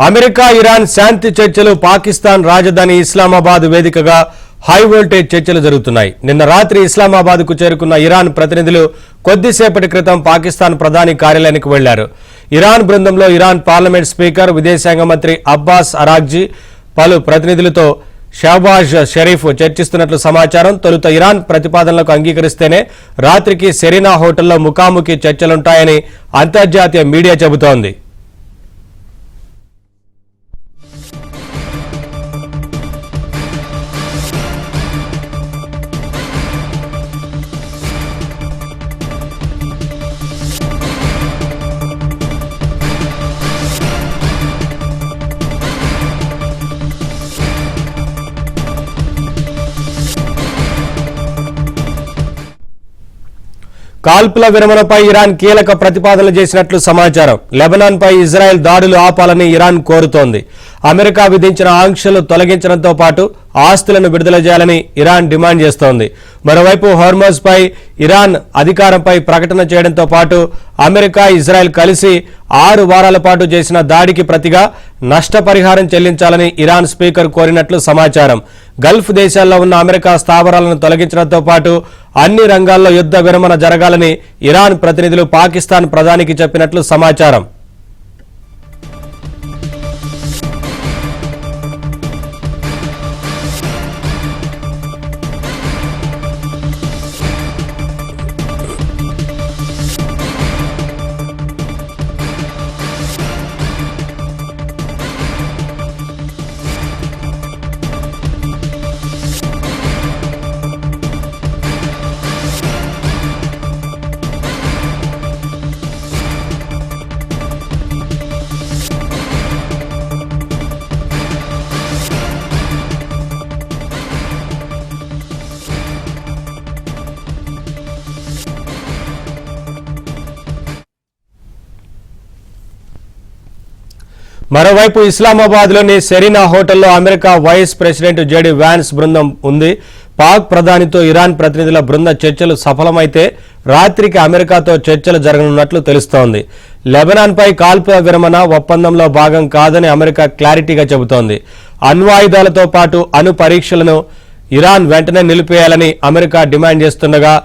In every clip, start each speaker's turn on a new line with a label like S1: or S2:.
S1: America Iran శాంతి చర్చలు పాకిస్తాన్ రాజధాని ఇస్లామాబాద్ వేదికగా హై వోల్టేజ్ చర్చలు జరుగుతున్నాయి. నిన్న రాత్రి ఇస్లామాబాద్ కు చేరుకున్న ఇరాన్ ప్రతినిధులు కొద్దిసేపటి క్రితం పాకిస్తాన్ ప్రధాని కార్యాలయానికి వెళ్లారు. ఇరాన్ బృందంలో ఇరాన్ పార్లమెంట్ స్పీకర్, విదేశాంగ మంత్రి అబ్బాస్ అరాగ్జీ, పలు ప్రతినిధులతో షహబాజ్ షరీఫ్ చర్చిస్తున్నట్లు సమాచారం. తొలుత ఇరాన్ ప్రతిపాదనలకు అంగీకరిస్తేనే రాత్రికి సెరీనా హోటల్లో ముఖాముఖి చర్చలుంటాయని అంతర్జాతీయ మీడియా చెబుతోంది. కాల్పుల విరమణపై ఇరాన్ కీలక ప్రతిపాదనలు చేసినట్లు సమాచారం. లెబనాన్ పై ఇజ్రాయెల్ దాడులు ఆపాలని ఇరాన్ కోరుతోంది. అమెరికా విధించిన ఆంక్షలు తొలగించడంతో పాటు ఆస్తులను విడుదల చేయాలని ఇరాన్ డిమాండ్ చేస్తోంది. మరోవైపు హోర్మజ్ పై ఇరాన్ అధికారంపై ప్రకటన చేయడంతో పాటు అమెరికా, ఇజ్రాయెల్ కలిసి 6 వారాల పాటు చేసిన దాడికి ప్రతిగా నష్టపరిహారం చెల్లించాలని ఇరాన్ స్పీకర్ కోరినట్లు సమాచారం. గల్ఫ్ దేశాల్లో ఉన్న అమెరికా స్థావరాలను తొలగించడంతో పాటు అన్ని రంగాల్లో యుద్ధ విరమణ జరగాలని ఇరాన్ ప్రతినిధులు పాకిస్తాన్ ప్రధానికి చెప్పినట్లు సమాచారం. మరోవైపు ఇస్లామాబాద్లోని సెరీనా హోటల్లో America vice president JD Vance బృందం ఉంది. పాక్ ప్రధానితో ఇరాన్ ప్రతినిధుల బృంద చర్చలు సఫలమైతే రాత్రికి అమెరికాతో చర్చలు జరగనున్నట్లు తెలుస్తోంది. లెబనాన్పై కాల్పుల విరమణ ఒప్పందంలో భాగం కాదని అమెరికా క్లారిటీగా చెబుతోంది. అణ్వాయుధాలతో పాటు అణు పరీక్షలను ఇరాన్ వెంటనే నిలిపేయాలని అమెరికా డిమాండ్ చేస్తుండగా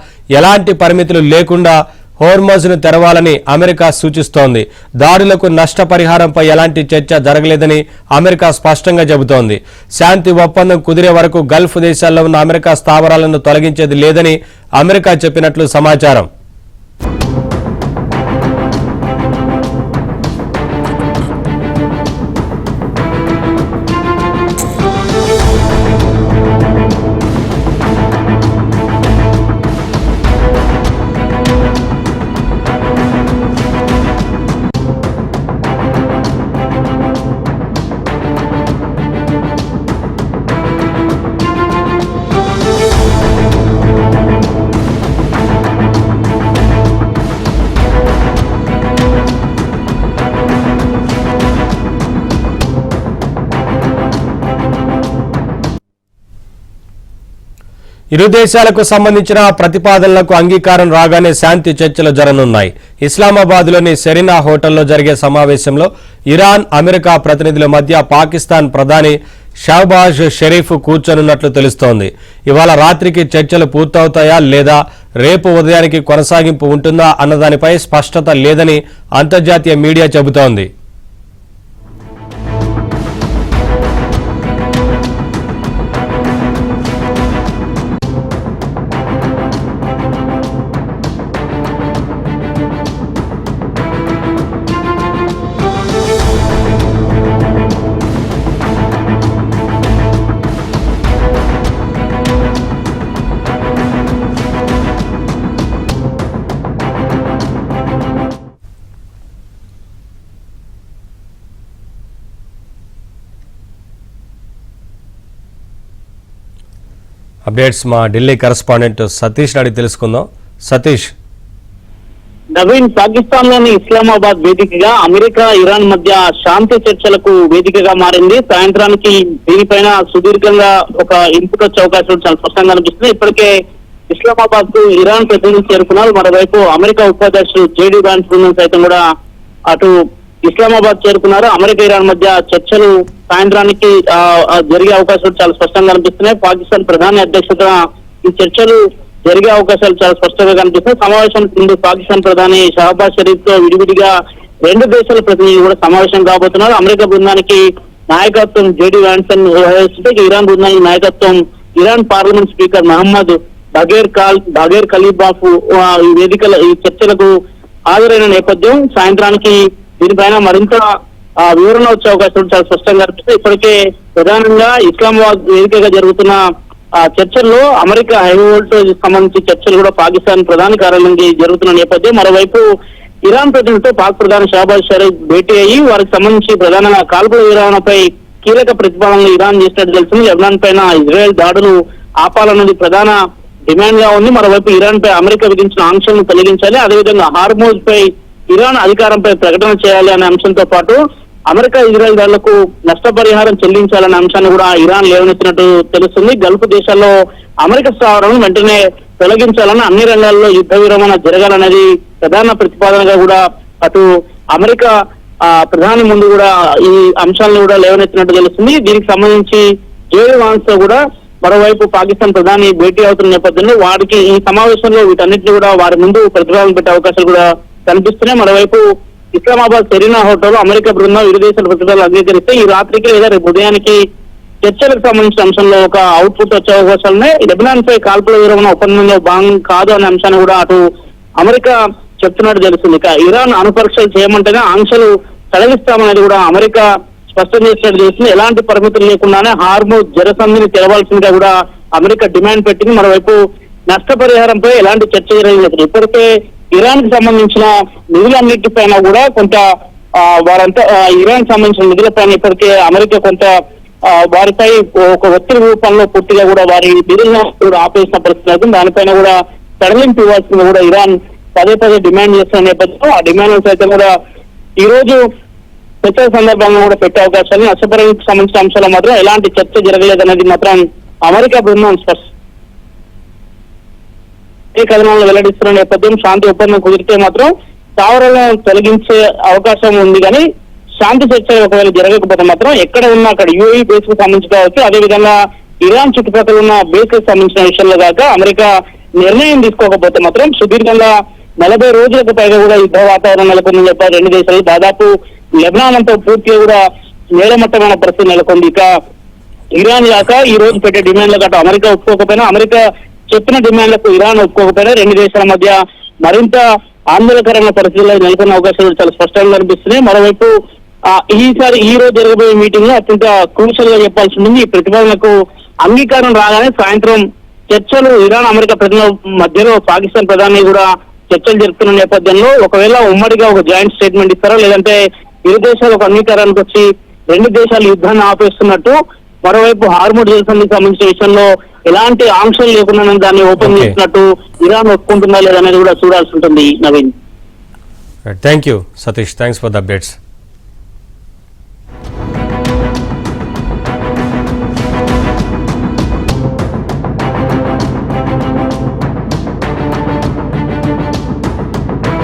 S1: ఎలాంటి పరిమితులు లేకుండా హోర్మజ్ను తెరవాలని అమెరికా సూచిస్తోంది. దాడులకు నష్టపరిహారంపై ఎలాంటి చర్చ జరగలేదని అమెరికా స్పష్టంగా చెబుతోంది. శాంతి ఒప్పందం కుదిరే వరకు గల్ఫ్ దేశాల్లో ఉన్న అమెరికా స్థావరాలను తొలగించేది లేదని అమెరికా చెప్పినట్లు సమాచారం. ఇరు దేశాలకు సంబంధించిన ప్రతిపాదనలకు అంగీకారం రాగానే శాంతి చర్చలు జరగనున్నాయి. ఇస్లామాబాద్లోని సెరీనా హోటల్లో జరిగే సమావేశంలో ఇరాన్, అమెరికా ప్రతినిధుల మధ్య పాకిస్తాన్ ప్రధాని షహబాజ్ షరీఫ్ కూర్చొనున్నట్లు తెలుస్తోంది. ఇవాళ రాత్రికి చర్చలు పూర్తవుతాయా లేదా రేపు ఉదయానికి కొనసాగింపు ఉంటుందా అన్నదానిపై స్పష్టత లేదని అంతర్జాతీయ మీడియా చెబుతోంది. అప్డేట్స్ మా ఢిల్లీ కరెస్పాండెంట్ సతీష్ అడిగి తెలుసుకుందాం. సతీష్,
S2: నవీన్, పాకిస్తాన్ లోని ఇస్లామాబాద్ వేదికగా అమెరికా, ఇరాన్ మధ్య శాంతి చర్చలకు వేదికగా మారింది. సాయంత్రానికి దీనిపైన సుదీర్ఘంగా ఒక ఇన్పుట్ వచ్చే అవకాశం చాలా స్పష్టంగా అనిపిస్తుంది. ఇప్పటికే ఇస్లామాబాద్ కు ఇరాన్ ప్రతినిధులు చేరుకున్నారు. మరోవైపు అమెరికా ఉపాధ్యక్షుడు జేడీ వ్యాన్స్ బృందం సైతం కూడా అటు ఇస్లామాబాద్ చేరుకున్నారు. అమెరికా ఇరాన్ మధ్య చర్చలు సాయంత్రానికి జరిగే అవకాశాలు చాలా స్పష్టంగా కనిపిస్తున్నాయి. పాకిస్తాన్ ప్రధాని అధ్యక్షతన ఈ చర్చలు జరిగే అవకాశాలు చాలా స్పష్టంగా కనిపిస్తున్నాయి. సమావేశానికి ముందు పాకిస్తాన్ ప్రధాని షహబాజ్ షరీఫ్ తో విడివిడిగా రెండు దేశాల ప్రతినిధులు కూడా సమావేశం కాబోతున్నారు. అమెరికా బృందానికి నాయకత్వం జేడీ వ్యాన్సన్ వహిస్తుంటే ఇరాన్ బృందానికి నాయకత్వం ఇరాన్ పార్లమెంట్ స్పీకర్ మహమ్మద్ బగేర్ ఖలీబాఫ్ ఈ వేదికల ఈ చర్చలకు హాజరైన నేపథ్యం సాయంత్రానికి దీనిపైన మరింత వివరణ వచ్చే అవకాశం చాలా స్పష్టంగా కనిపిస్తుంది. ఇప్పటికే ప్రధానంగా ఇస్లామాబాద్ వేదికగా జరుగుతున్న చర్చల్లో అమెరికా హై వోల్టేజ్ సంబంధించి చర్చలు కూడా పాకిస్తాన్ ప్రధాని కార్యాలయానికి జరుగుతున్న నేపథ్యం. మరోవైపు ఇరాన్ ప్రతినిధితో పాక్ ప్రధాని షహబాజ్ షరీఫ్ భేటీ అయ్యి వారికి సంబంధించి ప్రధానంగా కాల్పుల విరామపై కీలక ప్రతిపాదనలు ఇరాన్ చేసినట్టు తెలిసింది. లెబనాన్ పైన ఇజ్రాయెల్ దాడులు ఆపాలన్నది ప్రధాన డిమాండ్ గా ఉంది. మరోవైపు ఇరాన్ పై అమెరికా విధించిన ఆంక్షలను తొలగించాలి, అదేవిధంగా హార్మోజ్ పై ఇరాన్ అధికారంపై ప్రకటన చేయాలి అనే అంశంతో పాటు అమెరికా ఇజ్రాయెల్ దాడులకు నష్టపరిహారం చెల్లించాలనే అంశాన్ని కూడా ఇరాన్ లేవనెత్తినట్టు తెలుస్తుంది. గల్ఫ్ దేశాల్లో అమెరికా స్థావరాలను వెంటనే తొలగించాలని, అన్ని రంగాల్లో యుద్ధ విరమణ జరగాలనేది ప్రధాన ప్రతిపాదనగా కూడా అటు అమెరికా ప్రధాని ముందు కూడా ఈ అంశాలను కూడా లేవనెత్తినట్టు తెలుస్తుంది. దీనికి సంబంధించి జేడీ వాన్స్ తో కూడా మరోవైపు పాకిస్తాన్ ప్రధాని భేటీ అవుతున్న నేపథ్యంలో వారికి ఈ సమావేశంలో వీటన్నిటిని కూడా వారి ముందు ప్రతిపాదన పెట్టే అవకాశాలు కూడా కనిపిస్తున్నాయి. మరోవైపు ఇస్లామాబాద్ సెరీనా హోటల్లో అమెరికా బృందం ఇరు దేశాల ప్రతిపాదనలు అంగీకరిస్తే ఈ రాత్రికి లేదా రేపు ఉదయానికి చర్చలకు సంబంధించిన అంశంలో ఒక అవుట్పుట్ వచ్చే అవకాశాలు ఉన్నాయి. లెబనాన్ పై కాల్పుల విరమణ ఒప్పందంలో భాగం కాదు అనే అంశాన్ని కూడా అటు అమెరికా చెప్తున్నట్టు తెలుస్తుంది. ఇక ఇరాన్ అణుపరీక్షలు చేయమంటేనే ఆంక్షలు తొలగిస్తామనేది కూడా అమెరికా స్పష్టం చేసినట్టు తెలుస్తుంది. ఎలాంటి పరిమితులు లేకుండానే హార్మోజ్ జలసంధిని తెరవాల్సిందిగా కూడా అమెరికా డిమాండ్ పెట్టింది. మరోవైపు నష్టపరిహారంపై ఎలాంటి చర్చ జరగలేదు. ఇప్పటికే ఇరాన్ కి సంబంధించిన నిధులన్నిటిపైన కూడా కొంత వారంతా ఇరాన్ సంబంధించిన నిధులపైన ఇప్పటికే అమెరికా కొంత వారిపై ఒక ఒత్తిడి రూపంలో పూర్తిగా కూడా వారి నిధులను కూడా ఆపేసిన పరిస్థితి అవుతుంది. దానిపైన కూడా సడలింపు ఇవ్వాల్సింది కూడా ఇరాన్ పదే డిమాండ్ చేస్తున్న నేపథ్యంలో ఆ డిమాండ్ సైతం కూడా ఈ రోజు చర్చల సందర్భంగా కూడా పెట్టే అవకాశాలు, నష్టపరిహారానికి సంబంధించిన అంశాలు మాత్రం ఎలాంటి చర్చ జరగలేదనేది మాత్రం అమెరికా బృందం కథనాలను వెల్లడిస్తున్న నేపథ్యం. శాంతి ఒప్పందం కుదిరితే మాత్రం స్థావరాలను తొలగించే అవకాశం ఉంది, కానీ శాంతి చర్చలు ఒకవేళ జరగకపోతే మాత్రం ఎక్కడ ఉన్నా అక్కడ యూఏఈ బేస్ కు సంబంధించి కావచ్చు, అదేవిధంగా ఇరాన్ చుట్టుపక్కల ఉన్న బేస్ కు సంబంధించిన విషయంలో దాకా అమెరికా నిర్ణయం తీసుకోకపోతే మాత్రం సుదీర్ఘంగా 40 రోజులకు పైగా కూడా యుద్ధ వాతావరణం నెలకొందని చెప్పారు రెండు దేశాలు. దాదాపు లెబనాన్ అంతా పూర్తిగా కూడా నేలమట్టమైన పరిస్థితి నెలకొంది. ఇక ఇరాన్ కాక ఈ రోజు పెట్టే డిమాండ్లకు అటు అమెరికా ఒప్పుకోకపోయినా, అమెరికా చెప్పిన డిమాండ్లకు ఇరాన్ ఒప్పుకోకపోయినా రెండు దేశాల మధ్య మరింత ఆందోళనకరమైన పరిస్థితుల్లో నెలకొన్న అవకాశాలు చాలా స్పష్టంగా కనిపిస్తున్నాయి. మరోవైపు ఈ రోజు జరగబోయే మీటింగ్ లో అత్యంత క్రూషల్ గా చెప్పాల్సి ఉంది. ఈ ప్రతిపాదనకు అంగీకారం రాగానే సాయంత్రం చర్చలు ఇరాన్ అమెరికా ప్రతినిధుల మధ్యలో పాకిస్తాన్ ప్రధాని కూడా చర్చలు జరుపుతున్న నేపథ్యంలో ఒకవేళ ఉమ్మడిగా ఒక జాయింట్ స్టేట్మెంట్ ఇస్తారో, లేదంటే ఇరు దేశాలు ఒక అంగీకారానికి వచ్చి రెండు దేశాలు యుద్ధాన్ని ఆపేస్తున్నట్టు, మరోవైపు హార్మోజ్ జలసంధికి సంబంధించిన విషయంలో ఎలాంటి ఆంక్షలు లేకుండా దాన్ని ఓపెన్ చేసినట్టు ఇరాన్ ఒప్పుకుంటుందా లేదనేది కూడా చూడాల్సి ఉంటుంది. Naveen,
S1: thank you Satish, thanks for the updates.